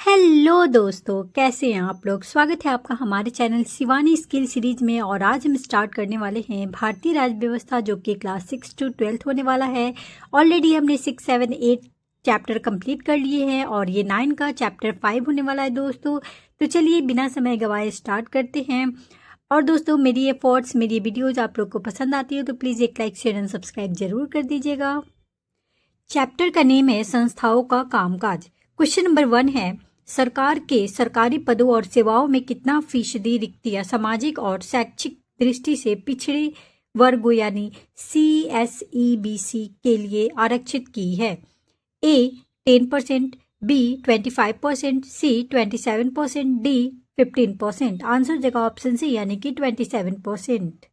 Hello दोस्तों, कैसे हैं आप लोग। स्वागत है आपका हमारे चैनल शिवानी स्किल सीरीज में। और आज हम स्टार्ट करने वाले हैं भारतीय राज्य व्यवस्था, जो कि क्लास 6 to 12 होने वाला है। ऑलरेडी हमने 6, 7, 8 चैप्टर कंप्लीट कर लिए हैं और ये 9 का चैप्टर 5 होने वाला है दोस्तों। तो चलिए बिना समय गवाए स्टार्ट करते हैं। और दोस्तों, मेरी ये थॉट्स, मेरी वीडियोज आप लोग को पसंद आती है तो प्लीज़ एक लाइक, शेयर एंड सब्सक्राइब जरूर कर दीजिएगा। चैप्टर का नेम है संस्थाओं का कामकाज। क्वेश्चन नंबर 1 है, सरकार के सरकारी पदों और सेवाओं में कितना फीसदी रिक्तियां सामाजिक और शैक्षिक दृष्टि से पिछड़े वर्गों यानी CSEBC के लिए आरक्षित की है। A 10%, B 25%, C 27%, D 15%। Answer जगह ऑप्शन सी यानी कि 27%।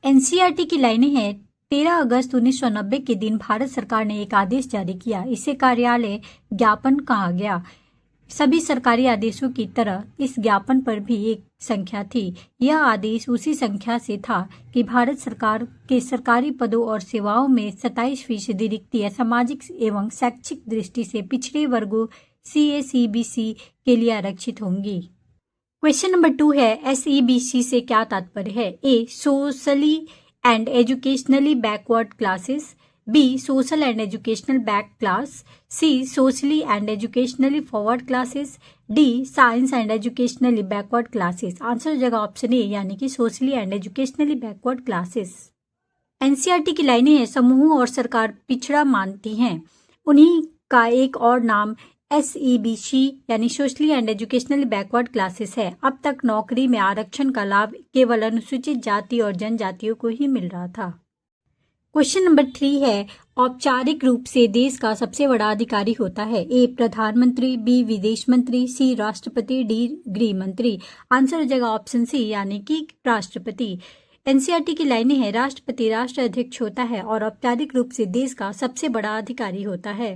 NCERT की लाइनें हैं, 13 अगस्त 1990 के दिन भारत सरकार ने एक आदेश जारी किया। इसे कार्यालय ज्ञापन कहा गया। सभी सरकारी आदेशों की तरह इस ज्ञापन पर भी एक संख्या थी। यह आदेश उसी संख्या से था कि भारत सरकार के सरकारी पदों और सेवाओं में 27% रिक्तियां सामाजिक एवं शैक्षिक दृष्टि से पिछड़े वर्गों CSEBC के लिए आरक्षित होंगी। क्वेश्चन नंबर 2 है, SEBC से क्या तात्पर्य है। A socially and educationally backward classes, B social and educational back class, C socially and educationally forward classes, D science and educationally backward classes. Answer जगह ऑप्शन ए यानी कि socially and educationally backward classes. NCERT की लाइनें हैं, समूह और सरकार पिछड़ा मानती हैं। उन्हीं का एक और नाम SEBC यानी socially and educationally backward classes है। अब तक नौकरी में आरक्षण का लाभ केवल अनुसूचित जाति और जनजातियों को ही मिल रहा था। क्वेश्चन नंबर 3 है, औपचारिक रूप से देश का सबसे बड़ा अधिकारी होता है। A प्रधानमंत्री, B विदेश मंत्री, C राष्ट्रपति, D गृह मंत्री। आंसर जगह ऑप्शन सी यानी कि राष्ट्रपति। NCERT की लाइनें हैं, राष्ट्रपति राष्ट्र अध्यक्ष होता है और औपचारिक रूप से देश का सबसे बड़ा अधिकारी होता है।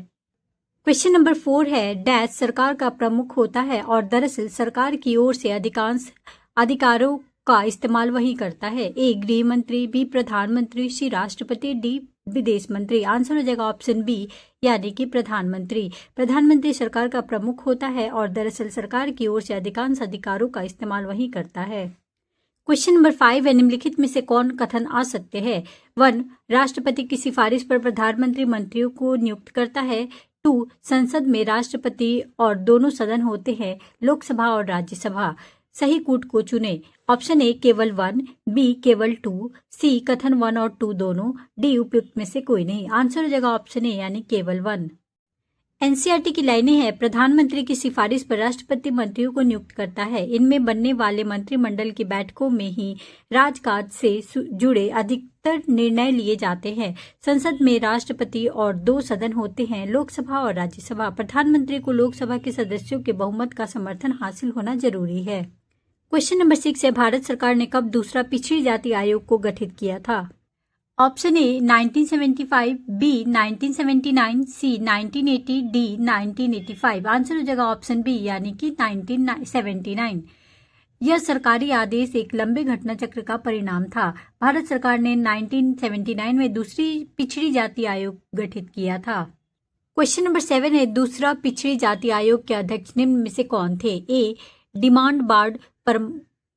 क्वेश्चन नंबर 4 है, डैश सरकार का प्रमुख होता है और दरअसल सरकार की ओर से अधिकांश अधिकारों का इस्तेमाल वही करता है। A गृह मंत्री, B प्रधानमंत्री, C राष्ट्रपति, D विदेश मंत्री। आंसर हो जाएगा ऑप्शन बी यानी कि प्रधानमंत्री। प्रधानमंत्री सरकार का प्रमुख होता है और दरअसल सरकार की ओर से अधिकांश अधिकारों का इस्तेमाल वही करता है। क्वेश्चन नंबर 5 है, निम्नलिखित में से कौन कथन आ सकते हैं। 1 राष्ट्रपति की सिफारिश पर प्रधानमंत्री मंत्रियों को नियुक्त करता है। 2 संसद में राष्ट्रपति और दोनों सदन होते हैं, लोकसभा और राज्यसभा। सही कूट को चुने। ऑप्शन ए केवल 1, बी केवल 2, सी कथन 1 और 2 दोनों, डी उपयुक्त में से कोई नहीं। आंसर हो जाएगा ऑप्शन ए यानी केवल 1। NCERT की लाइनें हैं, प्रधानमंत्री की सिफारिश पर राष्ट्रपति मंत्रियों को नियुक्त करता है। इनमें बनने वाले मंत्रिमंडल की बैठकों में ही राजकाज से जुड़े अधिकतर निर्णय लिए जाते हैं। संसद में राष्ट्रपति और 2 सदन होते हैं, लोकसभा और राज्यसभा। प्रधानमंत्री को लोकसभा के सदस्यों के बहुमत का समर्थन हासिल होना जरूरी है। क्वेश्चन नंबर 6 है, भारत सरकार ने कब दूसरा पिछड़ी जाति आयोग को गठित किया था। Option A 1975, B 1979, C 1980, D 1985। Answer हो जाएगा ऑप्शन बी यानी कि 1979। यह सरकारी आदेश एक लंबे घटना चक्र का परिणाम था। भारत सरकार ने 1979 में दूसरी पिछड़ी जाति आयोग गठित किया था। क्वेश्चन नंबर 7 है, दूसरा पिछड़ी जाति आयोग के अध्यक्ष निम्न में से कौन थे। ए डिमांड बार्ड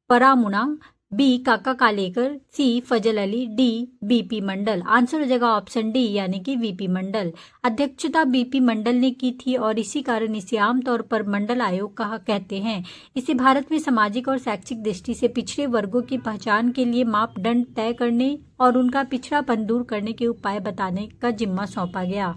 परामुना, बी काका कालेकर, सी फजल अली, डी बीपी मंडल। आंसर हो जाएगा ऑप्शन डी यानी कि बीपी मंडल। अध्यक्षता बीपी मंडल ने की थी और इसी कारण इसे आमतौर पर मंडल आयोग कहा कहते हैं। इसे भारत में सामाजिक और शैक्षिक दृष्टि से पिछड़े वर्गों की पहचान के लिए मापदंड तय करने और उनका पिछड़ापन दूर करने के उपाय बताने का जिम्मा सौंपा गया।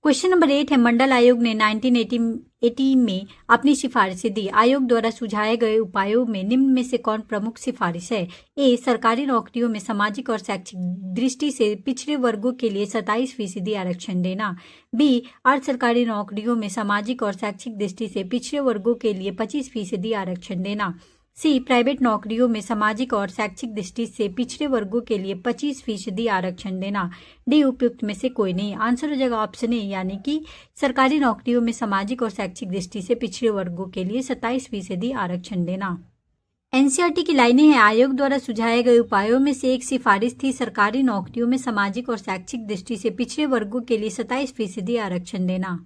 क्वेश्चन नंबर 8 है, मंडल आयोग ने 1980 में अपनी सिफारिशें दी। आयोग द्वारा सुझाए गए उपायों में निम्न में से कौन प्रमुख सिफारिश है। ए सरकारी नौकरियों में सामाजिक और शैक्षिक दृष्टि से पिछड़े वर्गों के लिए 27% आरक्षण देना। बी अर्ध सरकारी नौकरियों में सामाजिक और शैक्षिक दृष्टि से पिछड़े वर्गों के लिए 25% आरक्षण देना। सी प्राइवेट नौकरियों में सामाजिक और शैक्षिक दृष्टि से पिछड़े वर्गों के लिए 25% आरक्षण देना। डी उपयुक्त में से कोई नहीं। आंसर हो जाएगा ऑप्शन ए यानी कि सरकारी नौकरियों में सामाजिक और शैक्षिक दृष्टि से पिछड़े वर्गों के लिए 27% आरक्षण देना। NCERT की लाइनें हैं, आयोग द्वारा सुझाए गए उपायों में से एक सिफारिश थी सरकारी नौकरियों में सामाजिक और शैक्षिक दृष्टि से पिछड़े वर्गों के लिए 27% आरक्षण देना।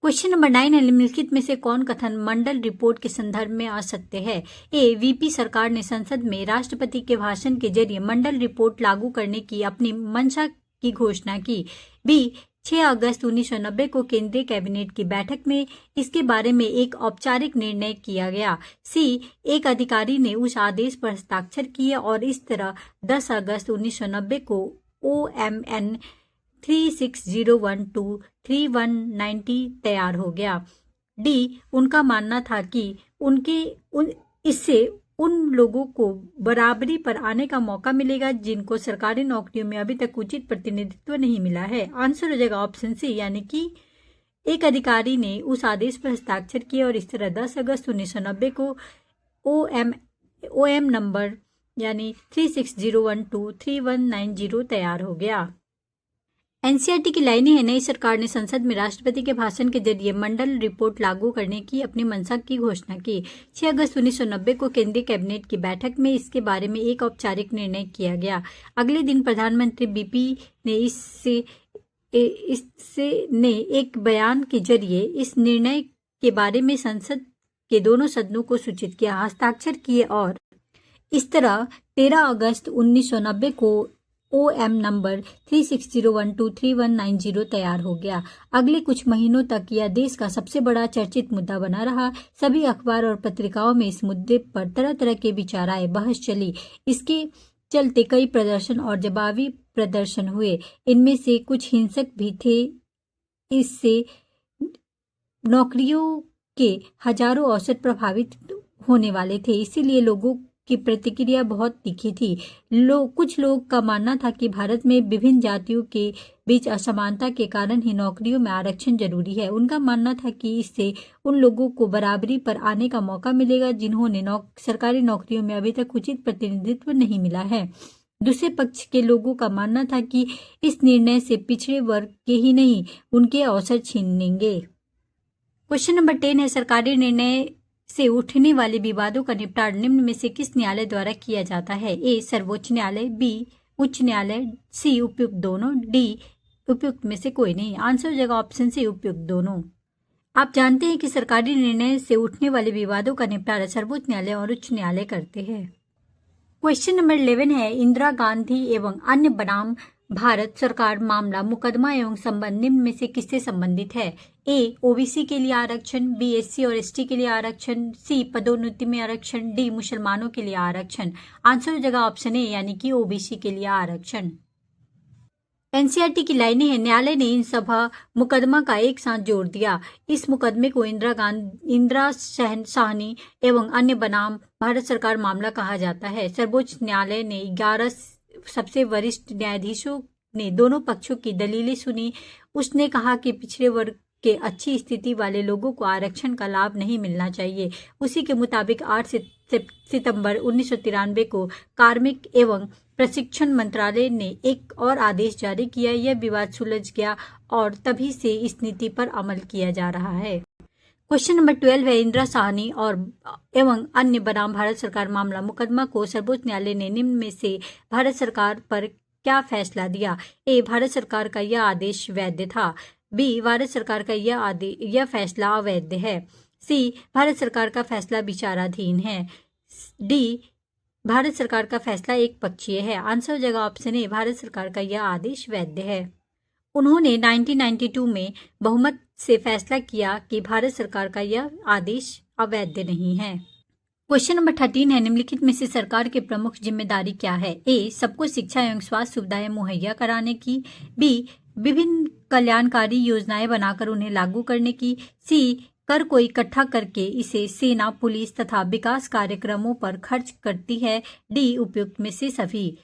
क्वेश्चन नंबर 9 है, निम्नलिखित में से कौन कथन मंडल रिपोर्ट के संदर्भ में आ सकते हैं? ए, वीपी सरकार ने संसद में राष्ट्रपति के भाषण के जरिए मंडल रिपोर्ट लागू करने की अपनी मंशा की घोषणा की। बी, 6 अगस्त 1990 को केंद्रीय कैबिनेट की बैठक में इसके बारे में एक औपचारिक निर्णय किया गया। सी, एक अधिकारी ने उस आदेश पर हस्ताक्षर किए और इस तरह 10 अगस्त 1990 को OMN 36012319 तैयार हो गया। डी, उनका मानना था कि इससे उन लोगों को बराबरी पर आने का मौका मिलेगा जिनको सरकारी नौकरियों में अभी तक उचित प्रतिनिधित्व नहीं मिला है। आंसर हो जाएगा ऑप्शन सी, यानी कि एक अधिकारी ने उस आदेश पर हस्ताक्षर किए और इस तरह 10 अगस्त 1990 को OM नंबर यानी 36012319 तैयार हो गया। एनसीईआरटी की लाइनें हैं, नई सरकार ने संसद में राष्ट्रपति के भाषण के जरिए मंडल रिपोर्ट लागू करने की अपनी मंशा की घोषणा की। 6 अगस्त 1990 को केंद्रीय कैबिनेट की बैठक में इसके बारे में एक औपचारिक निर्णय किया गया। अगले दिन प्रधानमंत्री बीपी ने इससे एक बयान के जरिए इस निर्णय के बारे में संसद के दोनों सदनों को सूचित किया, हस्ताक्षर किए और इस तरह 13 अगस्त 1990 को OM नंबर 36012319 तैयार हो गया। अगले कुछ महीनों तक यह देश का सबसे बड़ा चर्चित मुद्दा बना रहा। सभी अखबार और पत्रिकाओं में इस मुद्दे पर तरह तरह के विचार आए, बहस चली। इसके चलते कई प्रदर्शन और जवाबी प्रदर्शन हुए, इनमें से कुछ हिंसक भी थे। इससे नौकरियों के हजारों अवसर प्रभावित होने वाले थे, इसीलिए लोगों की प्रतिक्रिया बहुत तीखी थी। कुछ लोग का मानना था कि भारत में विभिन्न जातियों के बीच असमानता के कारण ही नौकरियों में आरक्षण जरूरी है। उनका मानना था कि इससे उन लोगों को बराबरी पर आने का मौका मिलेगा जिन्होंने सरकारी नौकरियों में अभी तक उचित प्रतिनिधित्व नहीं मिला है। दूसरे पक्ष के लोगों का मानना था कि इस निर्णय से पिछड़े वर्ग के ही नहीं, उनके अवसर छीनेंगे। क्वेश्चन नंबर 10 है, सरकारी निर्णय से उठने वाले विवादों का निपटान निम्न में से किस न्यायालय द्वारा किया जाता है? ए, सर्वोच्च न्यायालय, बी, उच्च न्यायालय, सी, उपयुक्त दोनों, डी, उपयुक्त में से कोई नहीं। आंसर हो जाएगा ऑप्शन सी, उपयुक्त दोनों। आप जानते हैं कि सरकारी निर्णय से उठने वाले विवादों का निपटारा सर्वोच्च न्यायालय और उच्च न्यायालय करते हैं। क्वेश्चन नंबर 11 है, इंदिरा गांधी एवं अन्य बनाम भारत सरकार मामला मुकदमा एवं संबंध निम्न में से किससे संबंधित है? ए, ओबीसी के लिए आरक्षण, बी, एससी और एसटी के लिए आरक्षण, सी, पदोन्नति में आरक्षण, डी, मुसलमानों के लिए आरक्षण। आंसर हो जाएगा ऑप्शन ए, यानी कि ओबीसी के लिए आरक्षण। एनसीईआरटी की लाइनें हैं, न्यायालय ने इन सभा मुकदमा का एक साथ जोड़ दिया। इस मुकदमे को इंदिरा साहनी एवं अन्य बनाम भारत सरकार मामला कहा जाता है। सर्वोच्च न्यायालय ने 11 सबसे वरिष्ठ न्यायाधीशों ने दोनों पक्षों की दलीलें सुनी। उसने कहा कि पिछड़े वर्ग के अच्छी स्थिति वाले लोगों को आरक्षण का लाभ नहीं मिलना चाहिए। उसी के मुताबिक 8 सितंबर 1993 को कार्मिक एवं प्रशिक्षण मंत्रालय ने एक और आदेश जारी किया। यह विवाद सुलझ गया और तभी से इस नीति पर अमल किया जा रहा है। क्वेश्चन नंबर 12 है, इंदिरा साहनी एवं अन्य बनाम भारत सरकार मामला मुकदमा को सर्वोच्च न्यायालय ने निम्न में से भारत सरकार पर क्या फैसला दिया? ए, भारत सरकार का यह आदेश वैध था, बी, भारत सरकार का यह फैसला अवैध है, सी, भारत सरकार का फैसला विचाराधीन है, डी, भारत सरकार का फैसला एक पक्षीय है। आंसर हो जाएगा ऑप्शन ए, भारत सरकार का यह आदेश वैध है। उन्होंने 1992 में बहुमत से फैसला किया कि भारत सरकार का यह आदेश अवैध नहीं है। क्वेश्चन नंबर 13 है, निम्नलिखित में से सरकार की प्रमुख जिम्मेदारी क्या है? ए, सबको शिक्षा एवं स्वास्थ्य सुविधाएं मुहैया कराने की, बी, विभिन्न कल्याणकारी योजनाएं बनाकर उन्हें लागू करने की, सी, कर को इकट्ठा करके इसे सेना, पुलिस तथा विकास कार्यक्रमों पर खर्च करती है, डी, उपयुक्त में से सभी।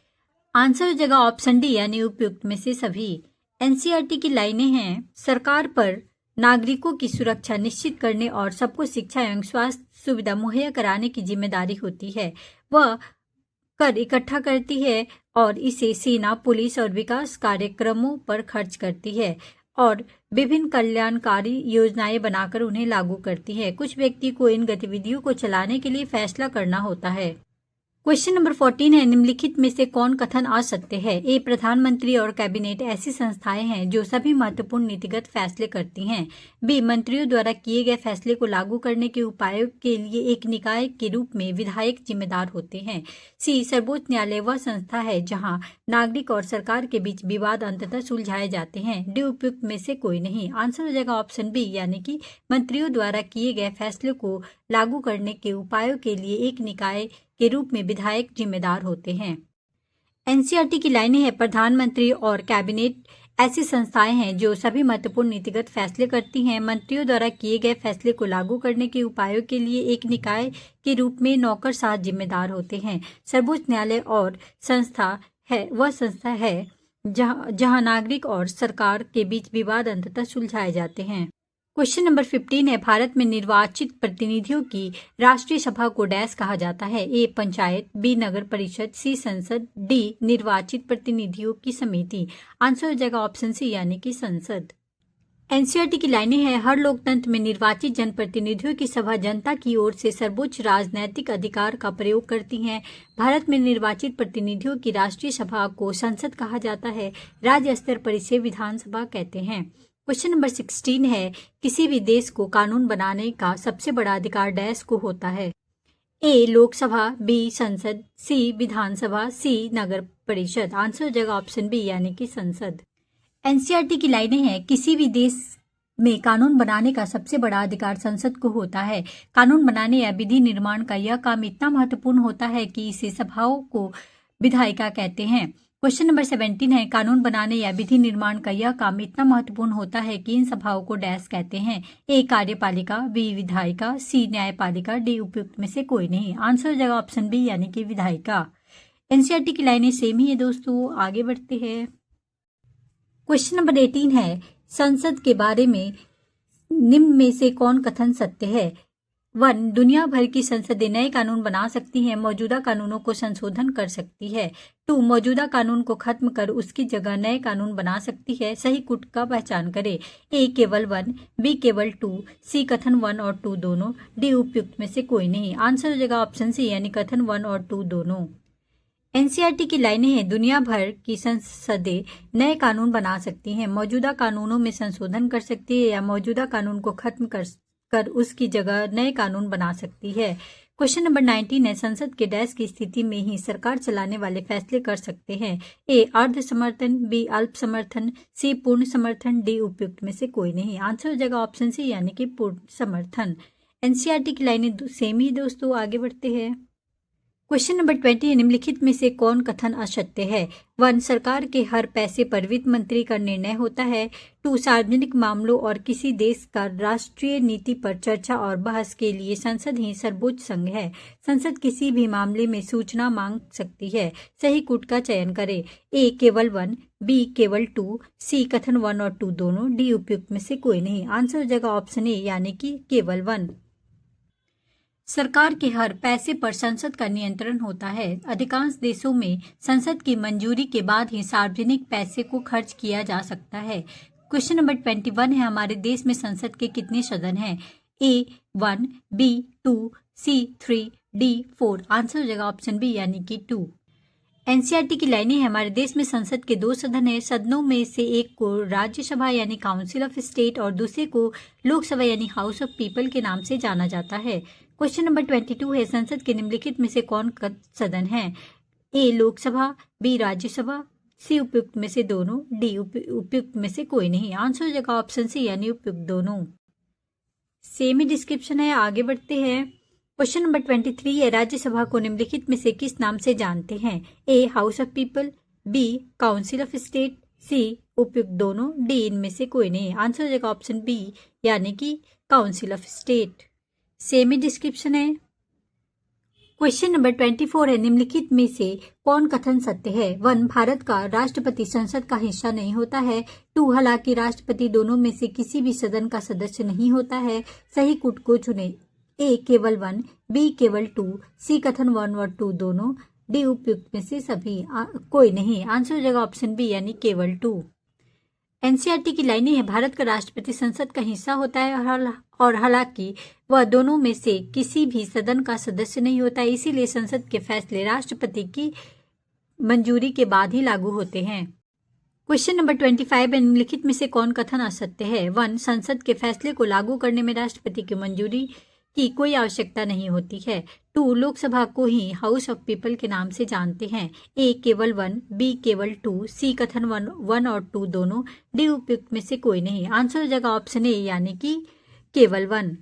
आंसर हो जाएगा ऑप्शन डी, यानी उपयुक्त में से सभी। एनसीईआरटी की लाइनें हैं, सरकार पर नागरिकों की सुरक्षा निश्चित करने और सबको शिक्षा एवं स्वास्थ्य सुविधा मुहैया कराने की जिम्मेदारी होती है। वह कर इकट्ठा करती है और इसे सेना, पुलिस और विकास कार्यक्रमों पर खर्च करती है और विभिन्न कल्याणकारी योजनाएं बनाकर उन्हें लागू करती है। कुछ व्यक्ति को इन गतिविधियों को चलाने के लिए फैसला करना होता है। क्वेश्चन नंबर 14 है, निम्नलिखित में से कौन कथन असत्य है? ए, प्रधानमंत्री और कैबिनेट ऐसी संस्थाएं हैं जो सभी महत्वपूर्ण नीतिगत फैसले करती हैं। बी, मंत्रियों द्वारा किए गए फैसले को लागू करने के उपायों के लिए एक निकाय के रूप में विधायक जिम्मेदार होते हैं। सी, सर्वोच्च न्यायालय वह संस्था है जहां नागरिक और सरकार के बीच विवाद अंततः सुलझाए जाते हैं। डी, उपयुक्त में से कोई नहीं। आंसर हो जाएगा ऑप्शन बी, यानी कि मंत्रियों द्वारा किए गए फैसले को लागू करने के उपायों के लिए एक निकाय के रूप में विधायक जिम्मेदार होते हैं। एनसीईआरटी की लाइनें हैं, प्रधानमंत्री और कैबिनेट ऐसी संस्थाएं हैं जो सभी महत्वपूर्ण नीतिगत फैसले करती हैं। मंत्रियों द्वारा किए गए फैसले को लागू करने के उपायों के लिए एक निकाय के रूप में नौकरशाह जिम्मेदार होते हैं। सर्वोच्च न्यायालय और संस्था है वह संस्था है जहां नागरिक और सरकार के बीच विवाद अंततः सुलझाए जाते हैं। क्वेश्चन नंबर 15 है, भारत में निर्वाचित प्रतिनिधियों की राष्ट्रीय सभा को डैश कहा जाता है? ए, पंचायत, बी, नगर परिषद, सी, संसद, डी, निर्वाचित प्रतिनिधियों की समिति। आंसर हो जाएगा ऑप्शन सी, यानी कि संसद। एनसीईआरटी की लाइनें हैं, हर लोकतंत्र में निर्वाचित जनप्रतिनिधियों की सभा जनता की ओर से सर्वोच्च राजनैतिक अधिकार का प्रयोग करती हैं। भारत में निर्वाचित प्रतिनिधियों की राष्ट्रीय सभा को संसद कहा जाता है। राज्य स्तर पर इसे विधानसभा कहते हैं। क्वेश्चन नंबर 16 है, किसी भी देश को कानून बनाने का सबसे बड़ा अधिकार डैश को होता है? ए, लोकसभा, बी, संसद, सी, विधानसभा, सी, नगर परिषद। आंसर हो जाएगा ऑप्शन बी, यानी कि संसद। एनसीईआरटी की लाइनें हैं, किसी भी देश में कानून बनाने का सबसे बड़ा अधिकार संसद को होता है। कानून बनाने या विधि निर्माण का यह काम इतना महत्वपूर्ण होता है कि इसे सभाओं को विधायिका कहते हैं। क्वेश्चन नंबर 17 है, कानून बनाने या विधि निर्माण का यह काम इतना महत्वपूर्ण होता है कि इन सभाओं को डैश कहते हैं? ए, कार्यपालिका, बी, विधायिका, सी, न्यायपालिका, डी, उपयुक्त में से कोई नहीं। आंसर हो जाएगा ऑप्शन बी, यानी कि विधायिका। एनसीईआरटी की लाइनें सेम ही है दोस्तों, आगे बढ़ते हैं। क्वेश्चन नंबर 18 है, संसद के बारे में निम्न में से कौन कथन सत्य है? 1, दुनिया भर की संसदें नए कानून बना सकती हैं, मौजूदा कानूनों को संशोधन कर सकती है। 2, मौजूदा कानून को खत्म कर उसकी जगह नए कानून बना सकती है। सही कूट का पहचान करें। ए, केवल 1, बी, केवल 2, सी, कथन 1 और 2 दोनों, डी, उपयुक्त में से कोई नहीं। आंसर हो जाएगा ऑप्शन सी, यानी कथन 1 और 2 दोनों। एनसीईआरटी की लाइनें हैं, दुनिया भर की संसदें नए कानून बना सकती हैं, मौजूदा कानूनों में संशोधन कर सकती है या मौजूदा कानून को खत्म कर उसकी जगह नए कानून बना सकती है। क्वेश्चन नंबर 19 है, संसद के डैश की स्थिति में ही सरकार चलाने वाले फैसले कर सकते हैं? ए, अर्ध समर्थन, बी, अल्प समर्थन, सी, पूर्ण समर्थन, डी, उपयुक्त में से कोई नहीं। आंसर हो जाएगा ऑप्शन सी, यानी कि पूर्ण समर्थन। एनसीईआरटी की लाइनें सेम ही दोस्तों, आगे बढ़ते हैं। क्वेश्चन नंबर 20, निम्नलिखित में से कौन कथन असत्य है? 1, सरकार के हर पैसे पर वित्त मंत्री का निर्णय होता है। 2, सार्वजनिक मामलों और किसी देश का राष्ट्रीय नीति पर चर्चा और बहस के लिए संसद ही सर्वोच्च संघ है। संसद किसी भी मामले में सूचना मांग सकती है। सही कूट का चयन करें। ए, केवल 1, बी, केवल 2, सी, कथन 1 और 2 दोनों, डी, उपयुक्त में से कोई नहीं। आंसर हो जाएगा ऑप्शन ए, यानी कि केवल 1। सरकार के हर पैसे पर संसद का नियंत्रण होता है। अधिकांश देशों में संसद की मंजूरी के बाद ही सार्वजनिक पैसे को खर्च किया जा सकता है। क्वेश्चन नंबर 21 है, हमारे देश में संसद के कितने सदन हैं? ए, 1, बी, 2, सी, 3, डी, 4। आंसर हो जाएगा ऑप्शन बी, यानी कि 2। एनसीईआरटी की लाइनें हैं, हमारे देश में संसद के 2 सदन हैं। सदनों में से एक को राज्यसभा यानी काउंसिल ऑफ स्टेट और दूसरे को लोकसभा यानी हाउस ऑफ पीपल के नाम से जाना जाता है। क्वेश्चन नंबर 22 है, संसद के निम्नलिखित में से कौन सदन है? ए, लोकसभा, बी, राज्यसभा, सी, उपयुक्त में से दोनों, डी, उपयुक्त में से कोई नहीं। आंसर हो जाएगा ऑप्शन सी, यानी उपयुक्त दोनों। सेम ही डिस्क्रिप्शन है, आगे बढ़ते हैं। क्वेश्चन नंबर 23 है, राज्यसभा को निम्नलिखित में से किस नाम से जानते हैं? A, House of People, B, Council of State, C, उपयुक्त दोनों, डी, इनमें से कोई नहीं। आंसर हो जाएगा ऑप्शन बी, यानी कि council of state. Same he description है। क्वेश्चन नंबर 24 है, निम्नलिखित में से कौन कथन सत्य है? 1, भारत का राष्ट्रपति संसद का हिस्सा नहीं होता है। 2, हालांकि राष्ट्रपति दोनों में से किसी भी सदन का सदस्य नहीं होता है। सही कूट को चुने। ए, केवल 1, बी, केवल 2, सी, कथन 1 और 2 दोनों, डी, उपयुक्त में से सभी कोई नहीं। आंसर हो जाएगा ऑप्शन बी, यानी केवल 2। एनसीईआरटी की लाइनें हैं, भारत का राष्ट्रपति संसद का हिस्सा होता है और हालांकि वह दोनों में से किसी भी सदन का सदस्य नहीं होता है, इसीलिए संसद के फैसले राष्ट्रपति की मंजूरी के बाद ही लागू होते हैं। क्वेश्चन नंबर 25 है, निम्नलिखित में से कौन कथन असत्य है? 1. संसद के फैसले को लागू करने में राष्ट्रपति की मंजूरी की कोई आवश्यकता नहीं होती है। 2. लोकसभा को ही हाउस ऑफ पीपल के नाम से जानते हैं। ए केवल 1, बी केवल 2, सी कथन 1 और 2 दोनों, डी उपयुक्त में से कोई नहीं। आंसर हो जाएगा ऑप्शन ए यानी कि केवल 1।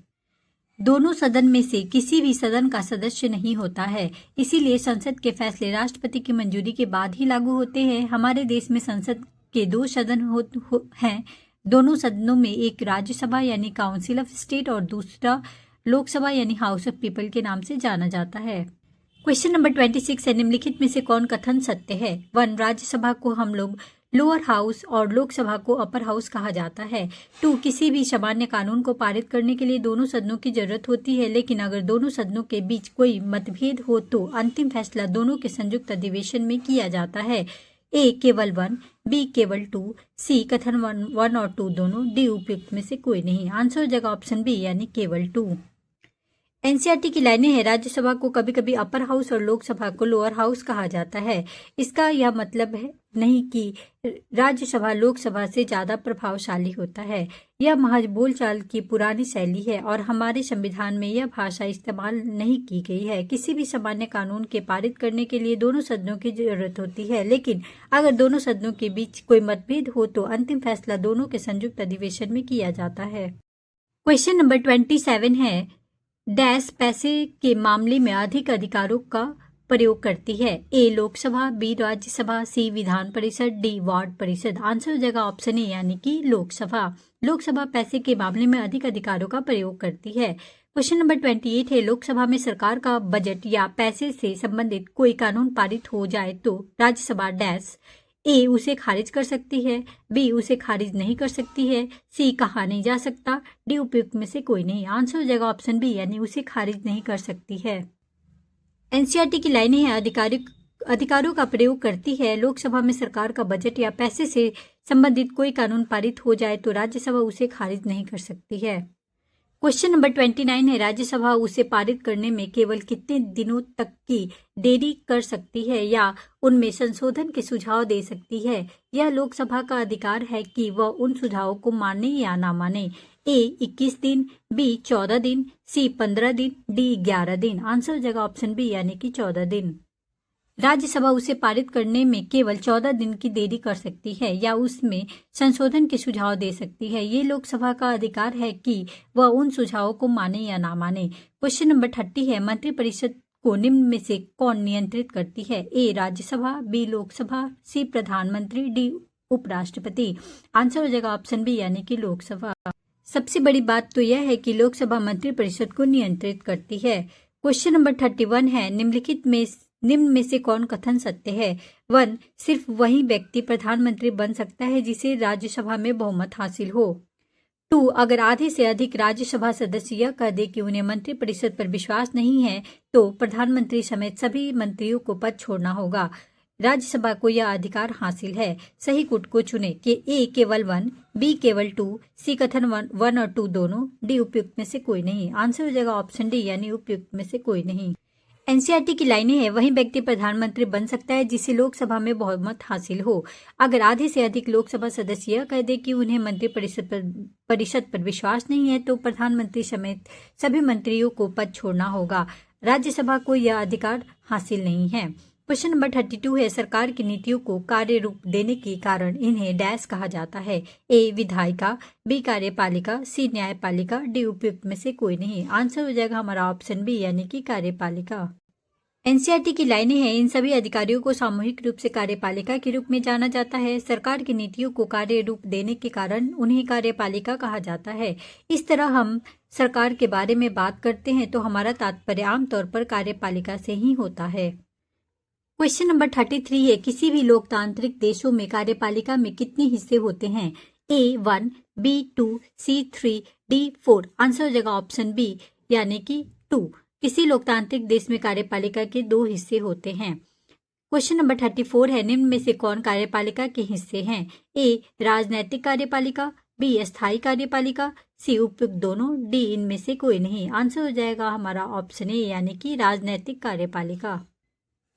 दोनों सदन में से किसी भी सदन का सदस्य नहीं होता है, इसीलिए संसद के फैसले राष्ट्रपति की मंजूरी के बाद ही लागू होते हैं। हमारे देश में संसद के 2 सदन हैं। दोनों सदनों में एक राज्यसभा यानी काउंसिल ऑफ स्टेट और दूसरा लोकसभा यानी हाउस ऑफ पीपल के नाम से जाना जाता है। क्वेश्चन नंबर 26 है, निम्नलिखित में से कौन कथन सत्य है? 1. राज्यसभा को हम लोग लोअर हाउस और लोकसभा को अपर हाउस कहा जाता है। 2. किसी भी सामान्य कानून को पारित करने के लिए दोनों सदनों की जरूरत होती है, लेकिन अगर दोनों सदनों के बीच कोई मतभेद हो तो अंतिम फैसला दोनों के संयुक्त अधिवेशन में किया जाता है। ए केवल 1, बी केवल 2, सी कथन 1 और 2 दोनों, डी उपयुक्त में से कोई नहीं। आंसर हो जाएगा ऑप्शन बी यानी केवल 2। एनसीईआरटी की लाइनें हैं, राज्यसभा को कभी कभी अपर हाउस और लोकसभा को लोअर हाउस कहा जाता है। इसका यह मतलब है नहीं कि राज्यसभा लोकसभा से ज्यादा प्रभावशाली होता है। यह महज बोलचाल की पुरानी शैली है और हमारे संविधान में यह भाषा इस्तेमाल नहीं की गई है। किसी भी सामान्य कानून के पारित करने के लिए दोनों सदनों की जरूरत होती है, लेकिन अगर दोनों सदनों के बीच कोई मतभेद हो तो अंतिम फैसला दोनों के संयुक्त अधिवेशन में किया जाता है। क्वेश्चन नंबर 27 है, डैश पैसे के मामले में अधिक अधिकारों का प्रयोग करती है। ए लोकसभा, बी राज्यसभा, सी विधान परिषद, डी वार्ड परिषद। आंसर हो जाएगा ऑप्शन ए यानी कि लोकसभा। लोकसभा पैसे के मामले में अधिक अधिकारों का प्रयोग करती है। क्वेश्चन नंबर 28 है, लोकसभा में सरकार का बजट या पैसे से संबंधित कोई कानून पारित हो जाए तो राज्यसभा डैश ए उसे खारिज कर सकती है, बी उसे खारिज नहीं कर सकती है, सी कहा नहीं जा सकता, डी उपयुक्त में से कोई नहीं। आंसर हो जाएगा ऑप्शन बी यानी उसे खारिज नहीं कर सकती है। एनसीईआरटी की लाइनें हैं, अधिकारों का प्रयोग करती है। लोकसभा में सरकार का बजट या पैसे से संबंधित कोई कानून पारित हो जाए तो राज्यसभा उसे खारिज नहीं कर सकती है। क्वेश्चन नंबर 29 है, राज्यसभा उसे पारित करने में केवल कितने दिनों तक की देरी कर सकती है या उनमें संशोधन के सुझाव दे सकती है? यह लोकसभा का अधिकार है कि वह उन सुझावों को माने या ना माने। ए 21 दिन, बी 14 दिन, सी 15 दिन, डी 11 दिन। आंसर हो जाएगा ऑप्शन बी यानी कि 14 दिन। राज्यसभा उसे पारित करने में केवल 14 दिन की देरी कर सकती है या उसमें संशोधन के सुझाव दे सकती है। ये लोकसभा का अधिकार है कि वह उन सुझावों को माने या ना माने। क्वेश्चन नंबर 30 है, मंत्रिपरिषद को निम्न में से कौन नियंत्रित करती है? ए राज्यसभा, बी लोकसभा, सी प्रधानमंत्री, डी उपराष्ट्रपति। आंसर हो जाएगा ऑप्शन बी यानी कि लोकसभा। सबसे बड़ी बात तो यह है कि लोकसभा मंत्रिपरिषद को नियंत्रित करती है। क्वेश्चन नंबर 31 है, निम्न में से कौन कथन सत्य है? 1. सिर्फ वही व्यक्ति प्रधानमंत्री बन सकता है जिसे राज्यसभा में बहुमत हासिल हो। 2. अगर आधे से अधिक राज्यसभा सदस्य यह कह दे कि उन्हें मंत्रिपरिषद पर विश्वास नहीं है तो प्रधानमंत्री समेत सभी मंत्रियों को पद छोड़ना होगा। राज्यसभा को यह अधिकार हासिल है। सही गुट को चुने कि ए केवल 1, बी केवल 2, सी कथन 1 और 2 दोनों, डी उपयुक्त में से कोई नहीं। आंसर हो जाएगा ऑप्शन डी यानी उपयुक्त में से कोई नहीं। एनसीईआरटी की लाइनें हैं, वही व्यक्ति प्रधानमंत्री बन सकता है जिसे लोकसभा में बहुमत हासिल हो। अगर आधे से अधिक लोकसभा सदस्य यह कह दे कि उन्हें मंत्रिपरिषद पर विश्वास नहीं है तो प्रधानमंत्री समेत सभी मंत्रियों को पद छोड़ना होगा। राज्यसभा को यह अधिकार हासिल नहीं है। क्वेश्चन नंबर 32 है, सरकार की नीतियों को कार्य रूप देने के कारण इन्हें डैश कहा जाता है। ए विधायिका, बी कार्यपालिका, सी न्यायपालिका, डी उपयुक्त में से कोई नहीं। आंसर हो जाएगा हमारा ऑप्शन बी यानी कि कार्यपालिका। एनसीईआरटी की लाइनें हैं, इन सभी अधिकारियों को सामूहिक रूप से कार्यपालिका के रूप में जाना जाता है। सरकार की नीतियों को कार्य रूप देने के कारण उन्हें कार्यपालिका कहा जाता है। इस तरह हम सरकार के बारे में बात करते हैं तो हमारा तात्पर्य आमतौर पर कार्यपालिका से ही होता है। क्वेश्चन नंबर 33 है, किसी भी लोकतांत्रिक देशों में कार्यपालिका में कितने हिस्से होते हैं? ए 1, बी 2, सी 3, डी 4। आंसर हो जाएगा ऑप्शन बी यानी कि 2। किसी लोकतांत्रिक देश में कार्यपालिका के 2 हिस्से होते हैं। क्वेश्चन नंबर 34 है, निम्न में से कौन कार्यपालिका के हिस्से हैं? ए राजनैतिक कार्यपालिका, बी अस्थायी कार्यपालिका, सी उपयुक्त दोनों, डी इनमें से कोई नहीं। आंसर हो जाएगा हमारा ऑप्शन ए यानी कि राजनैतिक कार्यपालिका।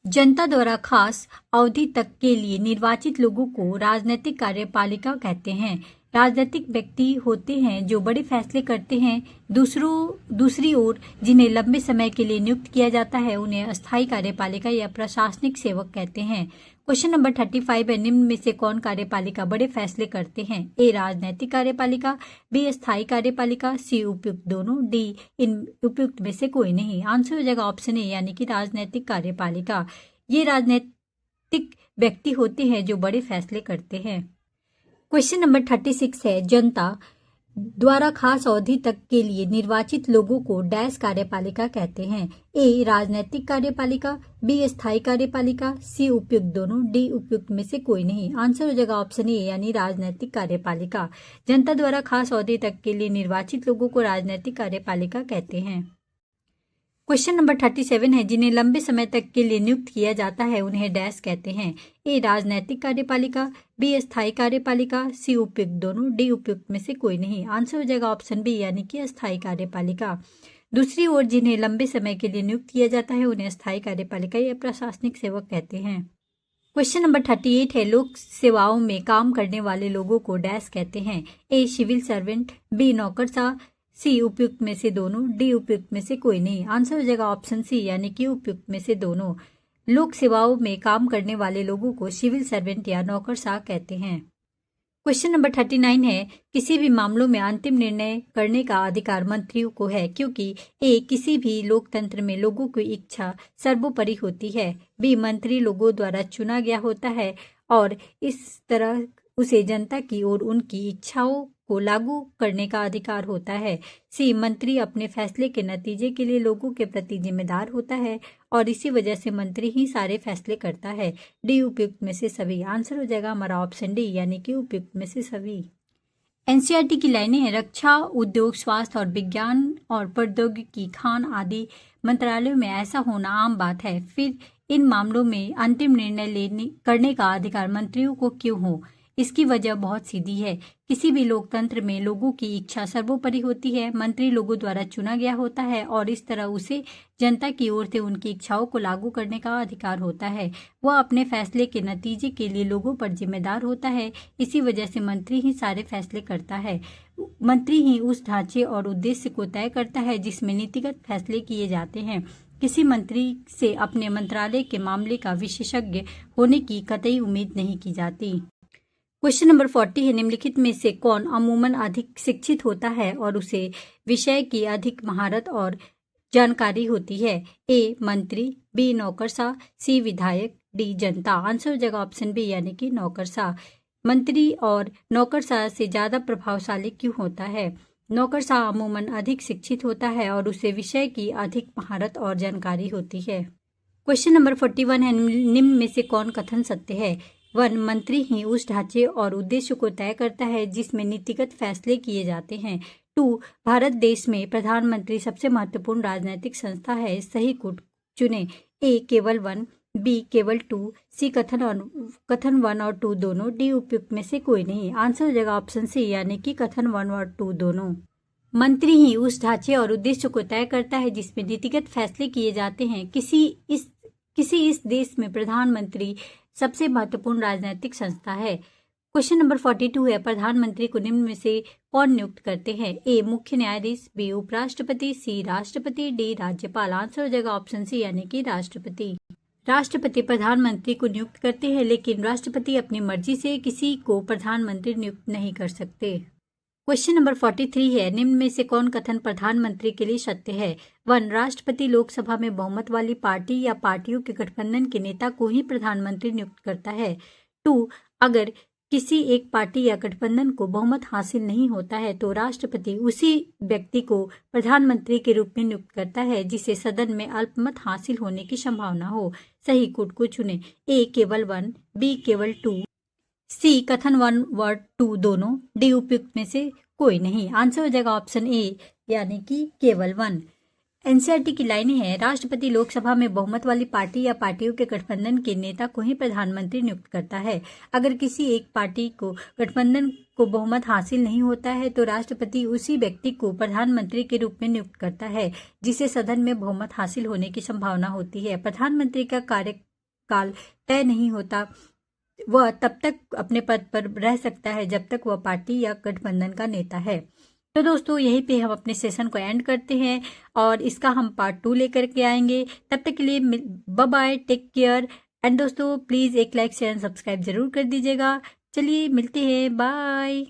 जनता द्वारा खास अवधि तक के लिए निर्वाचित लोगों को राजनीतिक कार्यपालिका कहते हैं। राजनीतिक व्यक्ति होते हैं जो बड़े फैसले करते हैं। दूसरी ओर जिन्हें लंबे समय के लिए नियुक्त किया जाता है उन्हें अस्थायी कार्यपालिका या प्रशासनिक सेवक कहते हैं। क्वेश्चन नंबर 35 है, निम्न में से कौन कार्यपालिका बड़े फैसले करते हैं? ए राजनैतिक कार्यपालिका, बी अस्थायी कार्यपालिका, सी उपयुक्त दोनों, डी इन उपयुक्त में से कोई नहीं। आंसर हो जाएगा ऑप्शन ए यानी कि राजनैतिक कार्यपालिका। ये राजनीतिक व्यक्ति होते हैं जो बड़े फैसले करते हैं। क्वेश्चन नंबर 36 है, जनता द्वारा खास अवधि तक के लिए निर्वाचित लोगों को डैश कार्यपालिका कहते हैं। ए राजनैतिक कार्यपालिका, बी अस्थायी कार्यपालिका, सी उपयुक्त दोनों, डी उपयुक्त में से कोई नहीं। आंसर हो जाएगा ऑप्शन ए यानी राजनैतिक कार्यपालिका। जनता द्वारा खास अवधि तक के लिए निर्वाचित लोगों को राजनैतिक कार्यपालिका कहते हैं। क्वेश्चन नंबर 37 है, जिन्हें लंबे समय तक के लिए नियुक्त किया जाता है उन्हें डैश कहते हैं। ए राजनैतिक कार्यपालिका, बी अस्थायी कार्यपालिका, सी उपयुक्त दोनों, डी उपयुक्त में से कोई नहीं। आंसर हो जाएगा ऑप्शन बी यानी कि अस्थायी कार्यपालिका। दूसरी ओर जिन्हें लंबे समय के लिए नियुक्त किया जाता है उन्हें अस्थायी कार्यपालिका या प्रशासनिक सेवक कहते हैं। क्वेश्चन नंबर 38 है, लोक सेवाओं में काम करने वाले लोगों को डैश कहते हैं। ए सिविल सर्वेंट, बी नौकरशाह, सी उपयुक्त में से दोनों, डी उपयुक्त में से कोई नहीं। आंसर हो जाएगा ऑप्शन सी यानी कि उपयुक्त में से दोनों। लोक सेवाओं में काम करने वाले लोगों को सिविल सर्वेंट या नौकरशाह कहते हैं। क्वेश्चन नंबर 39 है, किसी भी मामलों में अंतिम निर्णय करने का अधिकार मंत्रियों को है क्योंकि ए किसी भी लोकतंत्र में लोगों की इच्छा सर्वोपरि होती है, बी मंत्री लोगों द्वारा चुना गया होता है और इस तरह उसे जनता की ओर उनकी इच्छाओं को लागू करने का अधिकार होता है, सी मंत्री अपने फैसले के नतीजे के लिए लोगों के प्रति जिम्मेदार होता है और इसी वजह से मंत्री ही सारे फैसले करता है, डी उपयुक्त में से सभी। आंसर हो जाएगा हमारा ऑप्शन डी यानी कि उपयुक्त में से सभी। एनसीईआरटी की लाइनें हैं, रक्षा उद्योग, स्वास्थ्य और विज्ञान और प्रौद्योगिकी, खान आदि मंत्रालयों में ऐसा होना आम बात है, फिर इन मामलों में अंतिम निर्णय करने का अधिकार मंत्रियों को क्यों हो? इसकी वजह बहुत सीधी है। किसी भी लोकतंत्र में लोगों की इच्छा सर्वोपरि होती है, मंत्री लोगों द्वारा चुना गया होता है और इस तरह उसे जनता की ओर से उनकी इच्छाओं को लागू करने का अधिकार होता है। वह अपने फैसले के नतीजे के लिए लोगों पर जिम्मेदार होता है, इसी वजह से मंत्री ही सारे फैसले करता है। मंत्री ही उस ढांचे और उद्देश्य को तय करता है जिसमें नीतिगत फैसले किए जाते हैं। किसी मंत्री से अपने मंत्रालय के मामले का विशेषज्ञ होने की कतई उम्मीद नहीं की जाती। क्वेश्चन नंबर 40 है, निम्नलिखित में से कौन अमूमन अधिक शिक्षित होता है और उसे विषय की अधिक महारत और जानकारी होती है? ए मंत्री, बी नौकरशाह, सी विधायक, डी जनता। आंसर हो जाएगा ऑप्शन बी यानी कि नौकरशाह। मंत्री और नौकरशाह से ज्यादा प्रभावशाली क्यों होता है? नौकरशाह अमूमन अधिक शिक्षित होता है और उसे विषय की अधिक महारत और जानकारी होती है। क्वेश्चन नंबर 41 है, निम्न में से कौन कथन सत्य है? 1 मंत्री ही उस ढांचे और उद्देश्य को तय करता है जिसमें नीतिगत फैसले किए जाते हैं। 2 भारत देश में प्रधानमंत्री सबसे महत्वपूर्ण राजनीतिक संस्था है, सही को चुने। ए केवल 1, बी केवल 2, सी कथन 1 और 2 दोनों, डी उपयुक्त में से कोई नहीं। आंसर हो जाएगा ऑप्शन सी यानी कि कथन 1 और 2 दोनों। मंत्री ही उस ढांचे और उद्देश्य को तय करता है जिसमें नीतिगत फैसले किए जाते हैं। किसी इस देश में प्रधानमंत्री सबसे महत्वपूर्ण राजनीतिक संस्था है। क्वेश्चन नंबर 42 है, प्रधानमंत्री को निम्न में से कौन नियुक्त करते हैं? ए मुख्य न्यायाधीश, बी उपराष्ट्रपति, सी राष्ट्रपति, डी राज्यपाल। आंसर हो जाएगा ऑप्शन सी यानी कि राष्ट्रपति। राष्ट्रपति प्रधानमंत्री को नियुक्त करते हैं लेकिन राष्ट्रपति अपनी मर्जी से किसी को प्रधानमंत्री नियुक्त नहीं कर सकते। क्वेश्चन नंबर 43 है, निम्न में से कौन कथन प्रधानमंत्री के लिए सत्य है? 1 राष्ट्रपति लोकसभा में बहुमत वाली पार्टी या पार्टियों के गठबंधन के नेता को ही प्रधानमंत्री नियुक्त करता है। 2 अगर किसी एक पार्टी या गठबंधन को बहुमत हासिल नहीं होता है तो राष्ट्रपति उसी व्यक्ति को प्रधानमंत्री के रूप में नियुक्त करता है जिसे सदन में अल्पमत हासिल होने की संभावना हो। सही कोड को चुने। ए केवल 1, बी केवल 2, सी कथन 1 व 2 दोनों, डी उपयुक्त में से कोई नहीं। आंसर हो जाएगा ऑप्शन ए यानी कि केवल 1। एनसीईआरटी की लाइनें हैं, राष्ट्रपति लोकसभा में बहुमत वाली पार्टी या पार्टियों के गठबंधन के नेता को ही प्रधानमंत्री नियुक्त करता है। अगर किसी एक पार्टी को गठबंधन को बहुमत हासिल नहीं होता है तो राष्ट्रपति उसी व्यक्ति को प्रधानमंत्री के रूप में नियुक्त करता है जिसे सदन में बहुमत हासिल होने की संभावना होती है। प्रधानमंत्री का कार्यकाल तय नहीं होता, वह तब तक अपने पद पर रह सकता है जब तक वह पार्टी या गठबंधन का नेता है। तो दोस्तों यहीं पे हम अपने सेशन को एंड करते हैं और इसका हम पार्ट 2 लेकर के आएंगे। तब तक के लिए bye bye, take care and दोस्तों प्लीज़ एक लाइक शेयर एंड सब्सक्राइब जरूर कर दीजिएगा। चलिए मिलते हैं, बाय।